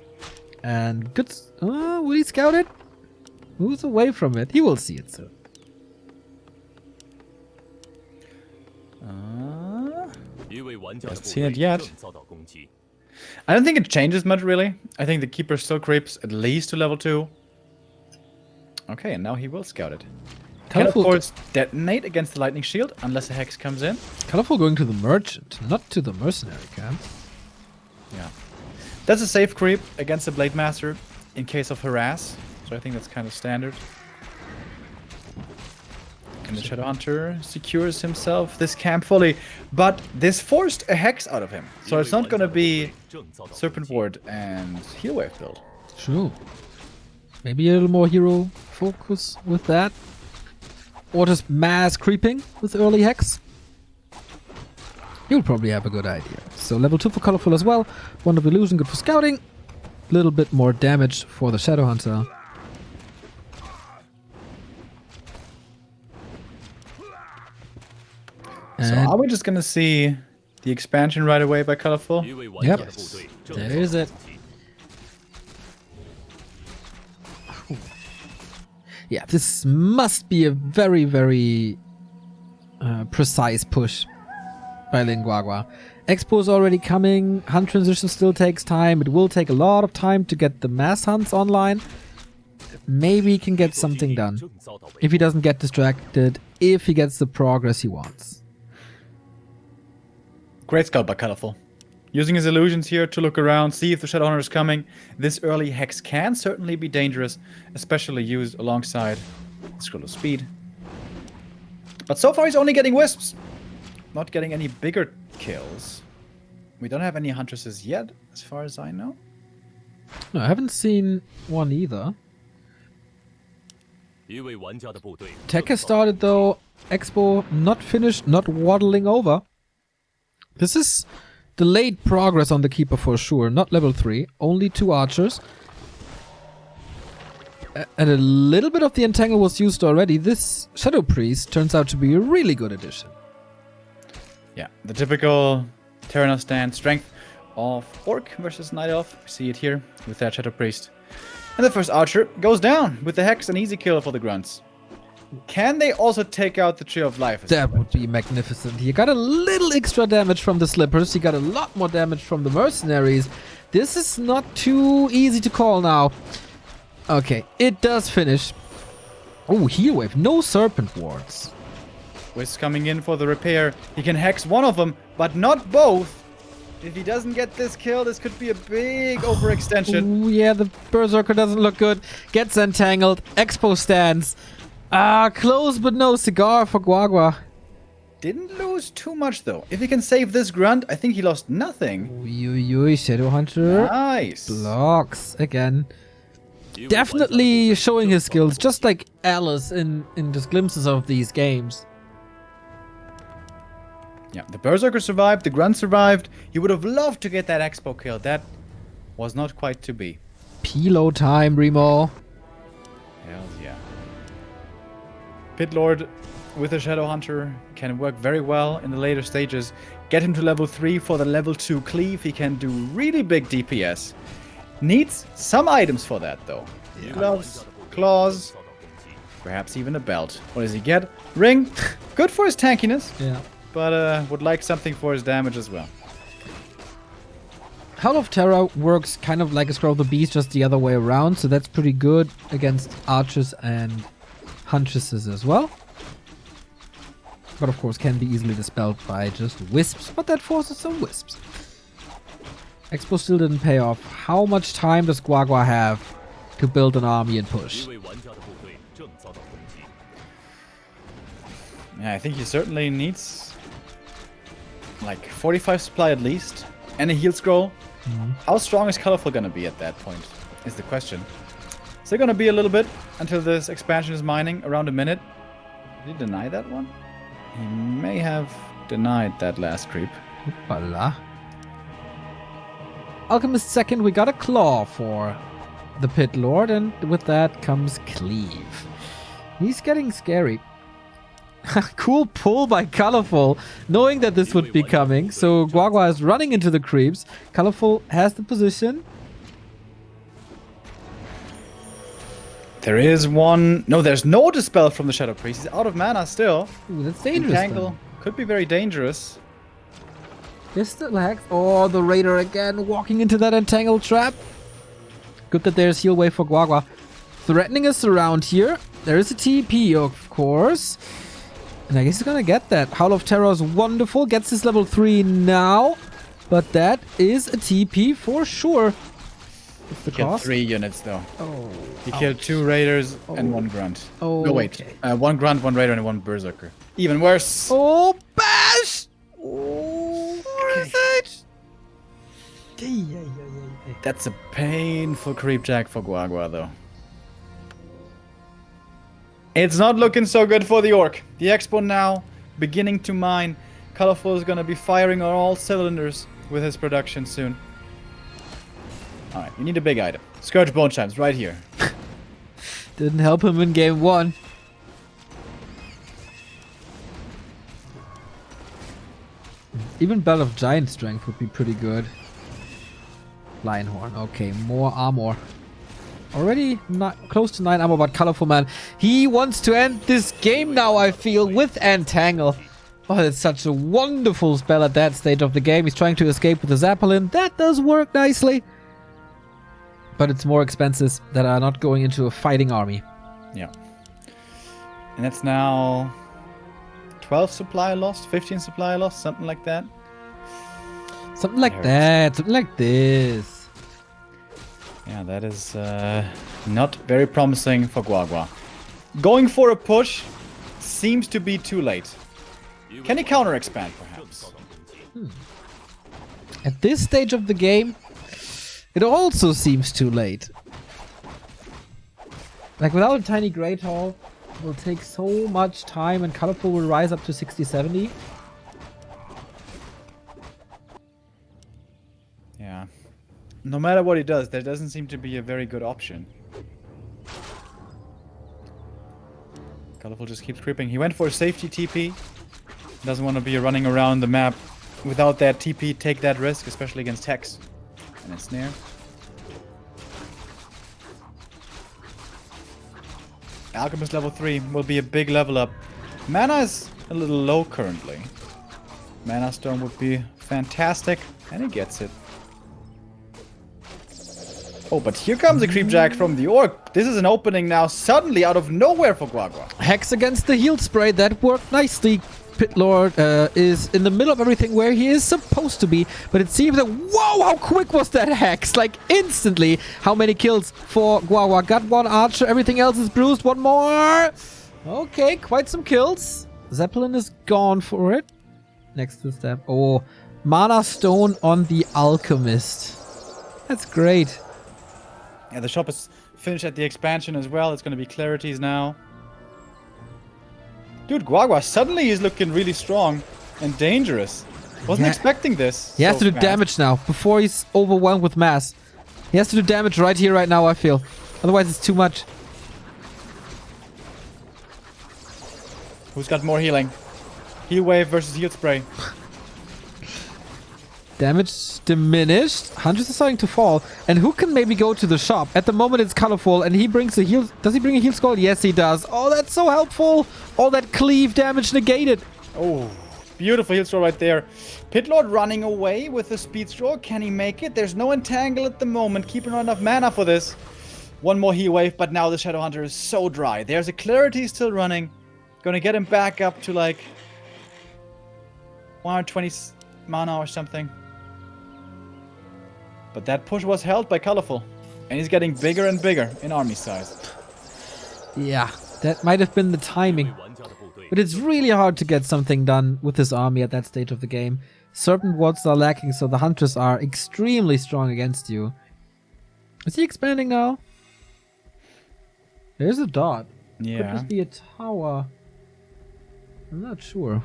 And good... will he scout it? Moves away from it. He will see it soon. Haven't seen it yet. I don't think it changes much, really. I think the Keeper still creeps at least to level 2. Okay, and now he will scout it. Can, of course, detonate against the Lightning Shield, unless a Hex comes in. Colorful going to the Merchant, not to the Mercenary camp. Yeah. That's a safe creep against the Blade Master in case of harass. So I think that's kind of standard. And the Shadowhunter secures himself this camp fully. But this forced a Hex out of him. So it's not going to be Serpent Ward and Heal Wave build. True. Maybe a little more hero focus with that. Or just mass creeping with early Hex. You'll probably have a good idea. So level 2 for Colorful as well. Wand of Illusion, good for scouting. Little bit more damage for the Shadowhunter. So are we just gonna see the expansion right away by Colorful? Yep. Yes. There is it. Yeah, this must be a very, very precise push by Lin Guagua. Expo is already coming. Hunt transition still takes time. It will take a lot of time to get the mass hunts online. Maybe he can get something done. If he doesn't get distracted, if he gets the progress he wants. Great scout by Colorful. Using his illusions here to look around, see if the Shadowhunter is coming. This early Hex can certainly be dangerous, especially used alongside Scroll of Speed. But so far he's only getting Wisps. Not getting any bigger kills. We don't have any Huntresses yet, as far as I know. No, I haven't seen one either. Tech has started though. Expo not finished, not waddling over. This is delayed progress on the Keeper for sure. Not level 3, only 2 archers. And a little bit of the Entangle was used already. This Shadow Priest turns out to be a really good addition. Yeah, the typical Terranos stand strength of Orc versus Night Elf. We see it here with that Shadow Priest. And the first archer goes down with the Hex, an easy kill for the Grunts. Can they also take out the Tree of Life? That would be magnificent. He got a little extra damage from the Slippers. He got a lot more damage from the Mercenaries. This is not too easy to call now. Okay, it does finish. Oh, Heal Wave. No Serpent Wards. Wisp coming in for the repair. He can Hex one of them, but not both. If he doesn't get this kill, this could be a big overextension. Oh, yeah, the Berserker doesn't look good. Gets entangled. Expo stands. Close but no cigar for Guagua. Didn't lose too much though. If he can save this Grunt, I think he lost nothing. Uy, Shadowhunter. Nice. Blocks again. Definitely showing his skills, just like Alice in just glimpses of these games. Yeah, the Berserker survived, the Grunt survived. He would have loved to get that Expo kill. That was not quite to be. Pilo time, Remo. Hell yeah. Pit Lord with a Shadowhunter can work very well in the later stages. Get him to level 3 for the level 2 cleave. He can do really big DPS. Needs some items for that though. Yeah. Gloves, claws, perhaps even a belt. What does he get? Ring. Good for his tankiness. Yeah. But would like something for his damage as well. Howl of Terror works kind of like a Scroll of the Beast, just the other way around. So that's pretty good against archers and Huntresses as well. But of course can be easily dispelled by just Wisps. But that forces some Wisps. Expo still didn't pay off. How much time does Guagua have to build an army and push? Yeah, I think he certainly needs like 45 supply at least, and a heal scroll. How strong is Colorful gonna be at that point, is the question. Is it gonna be a little bit until this expansion is mining? Around a minute? Did he deny that one? He may have denied that last creep. Hoopala. Alchemist second, we got a claw for the Pit Lord, and with that comes Cleave. He's getting scary. Cool pull by Colorful, knowing that this would be coming. So Guagua is running into the creeps. Colorful has the position. There is one... No, there's no Dispel from the Shadow Priest. He's out of mana still. Ooh, that's dangerous. Entangle could be very dangerous. There's still hacks. Oh, the Raider again walking into that Entangle trap. Good that there's heal wave for Guagua. Threatening us around here. There is a TP, of course. And I guess he's gonna get that. Howl of Terror is wonderful. Gets his level 3 now. But that is a TP for sure. What's the Killed cost? 3 units though. Oh. He killed 2 Raiders and 1 Grunt. Oh, no, wait. okay. 1 Grunt, 1 Raider, and 1 Berserker. Even worse. Oh, bash! Oh, Orsage! That's a painful creep jack for Guagua though. It's not looking so good for the Orc. The Expo now beginning to mine. Colorful is gonna be firing on all cylinders with his production soon. Alright, you need a big item. Scourge Bone Chimes right here. Didn't help him in game 1. Even Bell of Giant Strength would be pretty good. Lionhorn. Okay, more armor. Already not close to 9 armor, but Colorful Man. He wants to end this game now, I feel, with Entangle. Oh, that's such a wonderful spell at that stage of the game. He's trying to escape with the Zeppelin. That does work nicely. But it's more expenses that are not going into a fighting army. Yeah. And that's now 12 supply lost, 15 supply lost, something like that. Something like that. Something like this. Yeah, that is not very promising for Guagua. Going for a push seems to be too late. Can he counter expand, perhaps? At this stage of the game, it also seems too late. Like, without a tiny Great Hall, it will take so much time, and Colorful will rise up to 60-70. Yeah. No matter what he does, there doesn't seem to be a very good option. Colorful just keeps creeping. He went for a safety TP. Doesn't want to be running around the map without that TP. Take that risk, especially against Hex. And a snare. Alchemist level 3 will be a big level up. Mana is a little low currently. Mana Stone would be fantastic, and he gets it. Oh, but here comes a creep jack from the Orc. This is an opening now, suddenly out of nowhere for Guagua. Hex against the heal spray, that worked nicely. Pit Lord is in the middle of everything where he is supposed to be, but it seems that, whoa, how quick was that Hex? Like, instantly. How many kills for Guagua? Got 1 archer, everything else is bruised. 1 more. Okay, quite some kills. Zeppelin is gone for it. Next to step. Oh, Mana Stone on the Alchemist. That's great. Yeah, the shop is finished at the expansion as well. It's going to be Clarities now. Dude, Guagua, suddenly he's looking really strong and dangerous. Wasn't expecting this. He has to do damage now, before he's overwhelmed with mass. He has to do damage right here, right now, I feel. Otherwise, it's too much. Who's got more healing? Heal wave versus heal spray. Damage diminished. Hundreds are starting to fall. And who can maybe go to the shop? At the moment, it's Colorful, and he brings a heal. Does he bring a heal skull? Yes, he does. Oh, that's so helpful. All that cleave damage negated. Oh, beautiful heal scroll right there. Pit Lord running away with the speed scroll. Can he make it? There's no entangle at the moment. Keeping not enough mana for this. 1 more heal wave, but now the Shadow Hunter is so dry. There's a Clarity still running. Gonna get him back up to like 120 mana or something. But that push was held by Colorful. And he's getting bigger and bigger in army size. Yeah, that might have been the timing. But it's really hard to get something done with this army at that stage of the game. Serpent wards are lacking, so the hunters are extremely strong against you. Is he expanding now? There's a dot. Yeah. Could just be a tower. I'm not sure.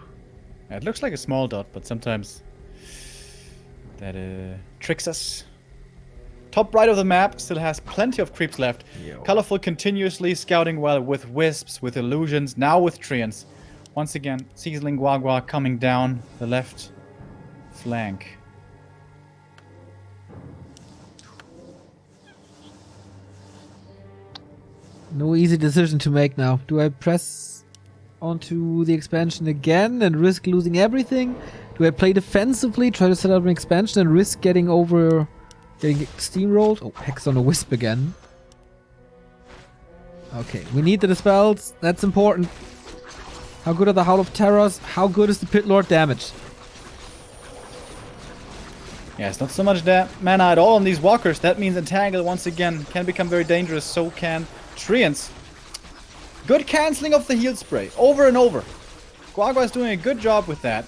It looks like a small dot, but sometimes that tricks us. Top right of the map still has plenty of creeps left. Yo. Colorful continuously scouting well with wisps, with illusions, now with treants. Once again, sees Lin Guagua coming down the left flank. No easy decision to make now. Do I press onto the expansion again and risk losing everything? Do I play defensively, try to set up an expansion and risk getting steamrolled? Oh, Hex on a Wisp again. Okay, we need the dispels. That's important. How good are the Howl of Terrors? How good is the Pit Lord damage? Yeah, it's not so much that mana at all on these walkers. That means Entangle once again can become very dangerous. So can Treants. Good cancelling of the heal spray over and over. Guagua is doing a good job with that.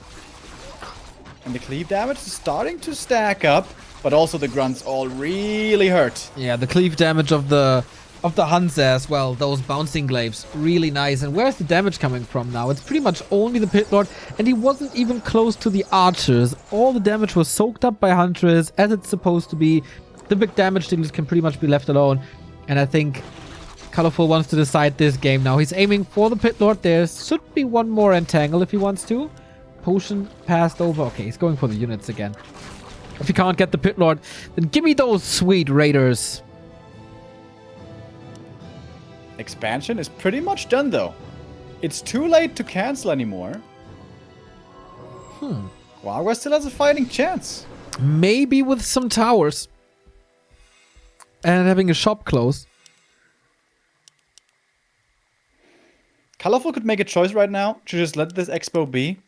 And the cleave damage is starting to stack up, but also the grunts all really hurt. Yeah, the cleave damage of the Huns as well, those bouncing glaives, really nice. And where's the damage coming from now? It's pretty much only the Pit Lord, and he wasn't even close to the archers. All the damage was soaked up by Huntress, as it's supposed to be. The big damage dealers can pretty much be left alone, and I think Colorful wants to decide this game now. He's aiming for the Pit Lord. There should be one more Entangle if he wants to. Potion passed over. Okay, he's going for the units again. If he can't get the Pit Lord, then give me those sweet raiders. Expansion is pretty much done though. It's too late to cancel anymore. Guagua still has a fighting chance. Maybe with some towers. And having a shop close. Colorful could make a choice right now to just let this expo be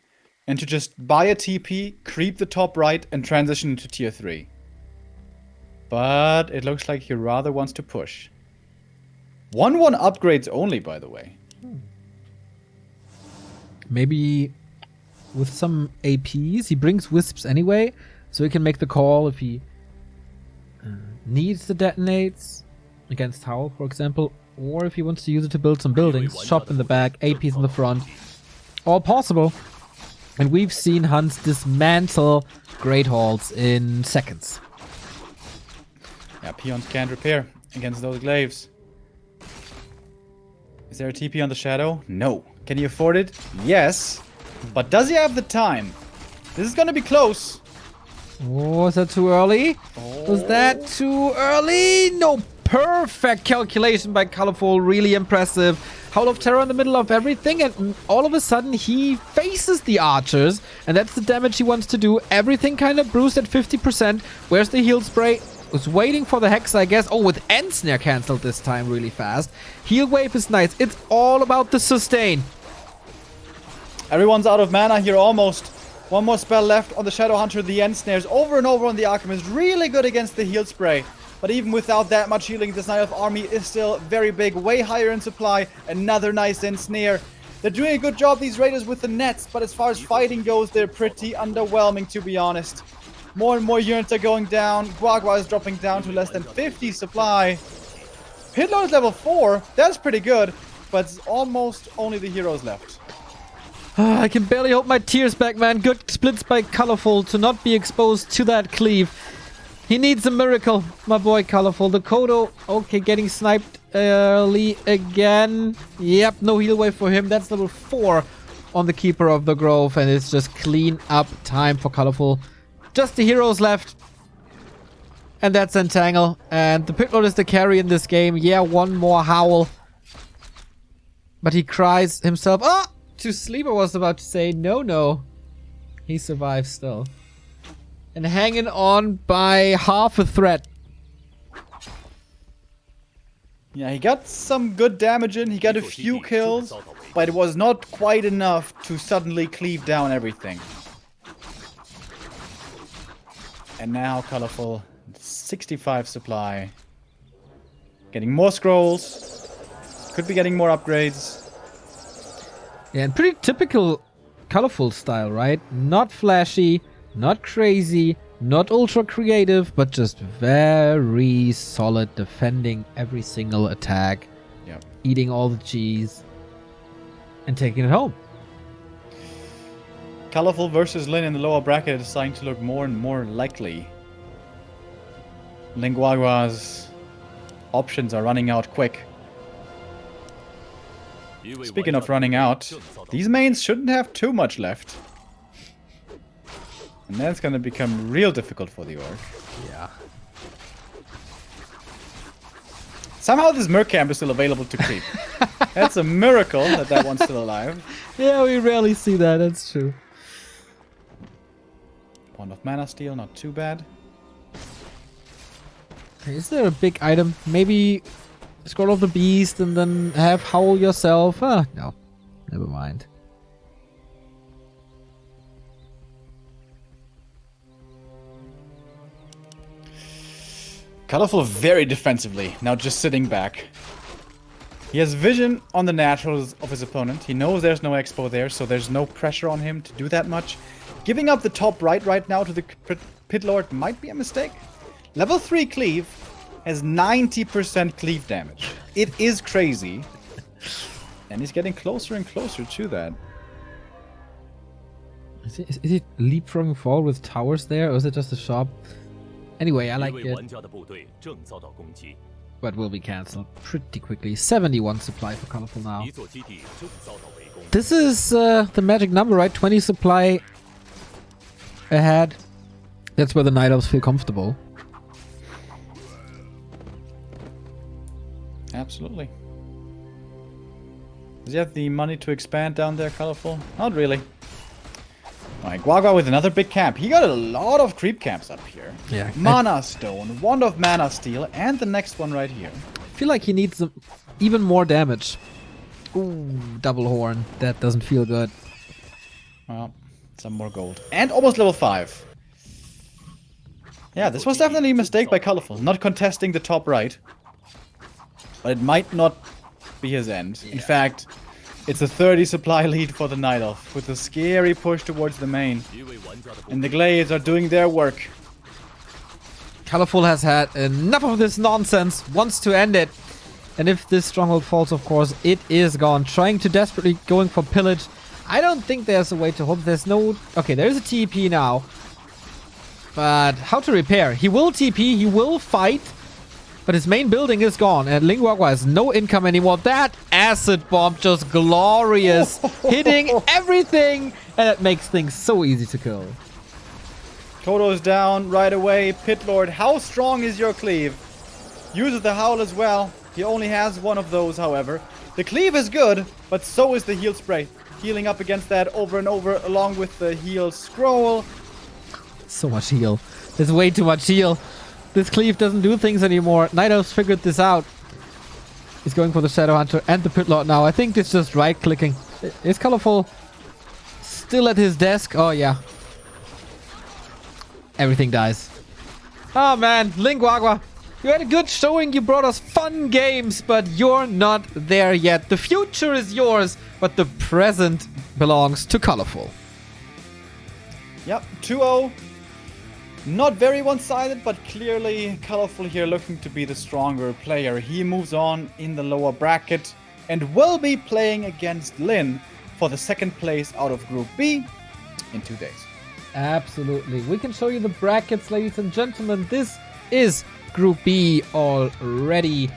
and to just buy a TP, creep the top right, and transition into tier 3. But it looks like he rather wants to push. 1-1 upgrades only, by the way. Maybe with some APs. He brings Wisps anyway, so he can make the call if he needs the detonates against Howl, for example. Or if he wants to use it to build some buildings. Shop in the back, APs in the front. All possible. And we've seen Hunts dismantle Great Halls in seconds. Yeah, peons can't repair against those glaives. Is there a TP on the shadow? No. Can he afford it? Yes. But does he have the time? This is gonna be close. Oh, was that too early? Was that too early? No. Perfect calculation by Colorful. Really impressive. Howl of Terror in the middle of everything, and all of a sudden he faces the archers, and that's the damage he wants to do. Everything kind of bruised at 50%. Where's the heal spray? Was waiting for the Hex, I guess. Oh, with End Snare cancelled this time really fast. Heal Wave is nice. It's all about the sustain. Everyone's out of mana here almost. One more spell left on the Shadow Hunter. The End Snares over and over on the Alchemist. Really good against the heal spray. But even without that much healing, this Night Elf army is still very big, way higher in supply. Another nice Ensnare. They're doing a good job, these raiders, with the nets, but as far as fighting goes, they're pretty underwhelming, to be honest. More and more units are going down. Guagua is dropping down to less than 50 supply. Pit Lord is level 4. That's pretty good, but it's almost only the heroes left. I can barely hold my tears back, man. Good splits by Colorful to not be exposed to that cleave. He needs a miracle, my boy Colorful. The Kodo, okay, getting sniped early again. Yep, no heal wave for him. That's level 4 on the Keeper of the Grove, and it's just clean up time for Colorful. Just the heroes left. And that's Entangle. And the Pit Lord is the carry in this game. Yeah, one more Howl. But he cries himself to sleep. I was about to say, no. He survives still. And hanging on by half a thread. Yeah, he got some good damage in. He got a few kills, but it was not quite enough to suddenly cleave down everything. And now Colorful, 65 supply. Getting more scrolls. Could be getting more upgrades. Yeah, and pretty typical colorful style, right? Not flashy, not crazy, not ultra creative, but just very solid, defending every single attack, Yep. eating all the cheese, and taking it home. Colorful versus Lin in the lower bracket is starting to look more and more likely. Lin Guagua's options are running out quick. Speaking of running out, these mains shouldn't have too much left. And that's gonna become real difficult for the orc. Yeah. Somehow this Merc camp is still available to keep. That's a miracle that that one's still alive. Yeah, we rarely see that, that's true. Wand of Mana Steel, not too bad. Is there a big item? Maybe Scroll of the Beast and then have Howl yourself? No. Never mind. Colorful very defensively, now just sitting back. He has vision on the naturals of his opponent. He knows there's no expo there, so there's no pressure on him to do that much. Giving up the top right now to the Pit Lord might be a mistake. Level 3 Cleave has 90% cleave damage. It is crazy. And he's getting closer and closer to that. Is it leapfrogging fall with towers there, or is it just a shop? Anyway, I like it. But will be cancelled pretty quickly. 71 supply for Colorful now. This is the magic number, right? 20 supply ahead. That's where the Night Elves feel comfortable. Absolutely. Does he have the money to expand down there, Colorful? Not really. Alright, Guagua with another big camp. He got a lot of creep camps up here. Yeah. Mana Stone, Wand of Mana Steel, and the next one right here. I feel like he needs even more damage. Ooh, double horn. That doesn't feel good. Well, some more gold. And almost level 5. Yeah, this was definitely a mistake by Colorful. Not contesting the top right. But it might not be his end. In fact, it's a 30 supply lead for the Night Elf, with a scary push towards the main. And the Glaives are doing their work. Colorful has had enough of this nonsense, wants to end it. And if this stronghold falls, of course, it is gone. Trying to desperately going for pillage. I don't think there's a way to hope. There's no... Okay, there's a TP now. But how to repair? He will TP, he will fight. But his main building is gone, and Lin Guagua has no income anymore. That acid bomb just glorious, hitting everything, and it makes things so easy to kill. Kodo's down right away. Pit Lord, how strong is your cleave? Uses the howl as well. He only has one of those, however. The cleave is good, but so is the heal spray. Healing up against that over and over, along with the heal scroll. So much heal. There's way too much heal. This cleave doesn't do things anymore. Night Elves figured this out. He's going for the Shadow Hunter and the Pit Lord now. I think it's just right-clicking. Is Colorful still at his desk? Oh, yeah. Everything dies. Oh, man. Lin Guagua, you had a good showing. You brought us fun games, but you're not there yet. The future is yours, but the present belongs to Colorful. Yep, 2-0. Not very one-sided, but clearly Colorful here looking to be the stronger player. He moves on in the lower bracket and will be playing against Lin for the second place out of Group B in 2 days. Absolutely. We can show you the brackets, ladies and gentlemen. This is Group B already.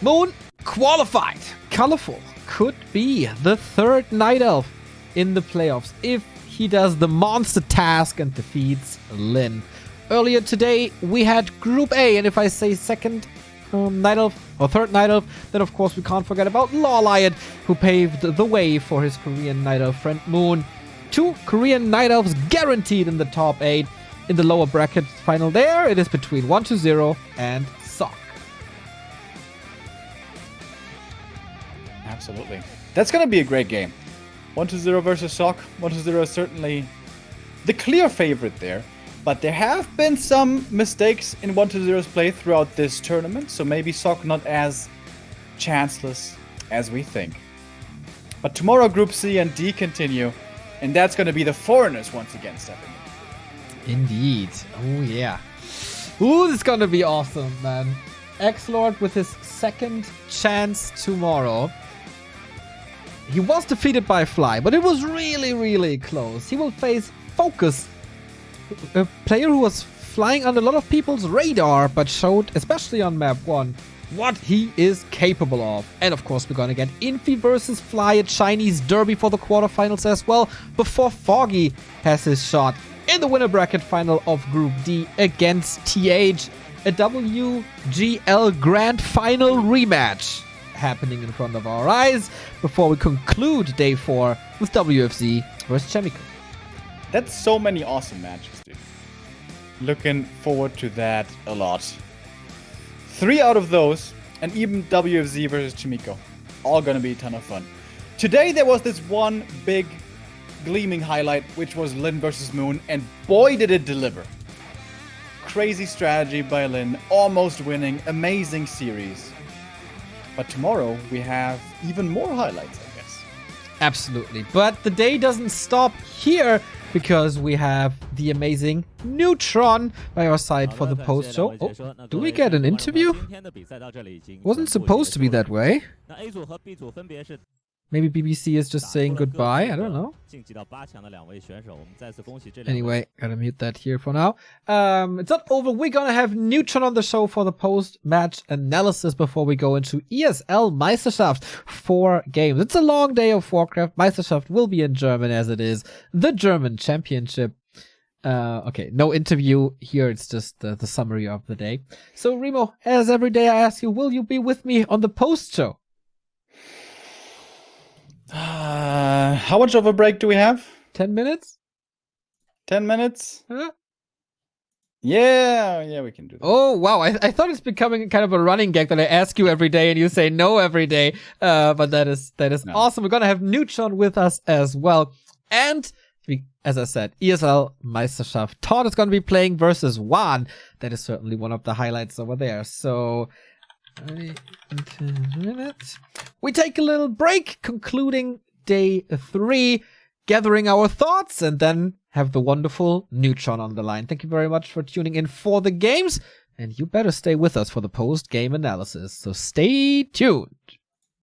Moon qualified. Colorful could be the third Night Elf in the playoffs if he does the monster task and defeats Lin. Earlier today, we had Group A, and if I say second Night Elf, or third Night Elf, then of course we can't forget about Law Lion, who paved the way for his Korean Night Elf friend Moon. 2 Korean Night Elves guaranteed in the top 8. In the lower bracket final there, it is between 120 and Sok. Absolutely. That's going to be a great game. 120 versus Sok. 120 is certainly the clear favorite there. But there have been some mistakes in 120's play throughout this tournament. So maybe Sok not as chanceless as we think. But tomorrow Group C and D continue, and that's going to be the foreigners once again stepping in. Indeed. Oh, yeah. Ooh, this is going to be awesome, man. X-Lord with his second chance tomorrow. He was defeated by Fly, but it was really, really close. He will face Focus, a player who was flying under a lot of people's radar, but showed, especially on map 1, what he is capable of. And of course, we're gonna get Infi versus Fly, a Chinese derby for the quarterfinals as well, before Foggy has his shot in the winner bracket final of Group D against TH, a WGL Grand Final rematch happening in front of our eyes before we conclude day 4 with WFZ versus Chemical. That's so many awesome matches, dude. Looking forward to that a lot. 3 out of those, and even WFZ versus Chimico, all gonna be a ton of fun. Today there was this one big gleaming highlight, which was Lin versus Moon, and boy did it deliver. Crazy strategy by Lin, almost winning, amazing series. But tomorrow we have even more highlights, I guess. Absolutely, but the day doesn't stop here, because we have the amazing Neutron by our side for the post-show. Oh, do we get an interview? Wasn't supposed to be that way. Maybe BBC is just saying goodbye, I don't know. Anyway, gotta mute that here for now. It's not over. We're gonna have Neutron on the show for the post-match analysis before we go into ESL Meisterschaft 4 games. It's a long day of Warcraft. Meisterschaft will be in German, as it is the German Championship. Okay, no interview here. It's just the summary of the day. So, Remo, as every day I ask you, will you be with me on the post-show? How much of a break do we have? 10 minutes? 10 minutes? Huh? Yeah, we can do that. Oh, wow. I thought it's becoming kind of a running gag that I ask you every day and you say no every day. But that is no. Awesome. We're going to have Neutron with us as well. And as I said, ESL Meisterschaft. Todd is going to be playing versus Juan. That is certainly one of the highlights over there. So 10 minutes. We take a little break, concluding day 3, gathering our thoughts, and then have the wonderful Neutron on the line. Thank you very much for tuning in for the games, and you better stay with us for the post-game analysis, so stay tuned.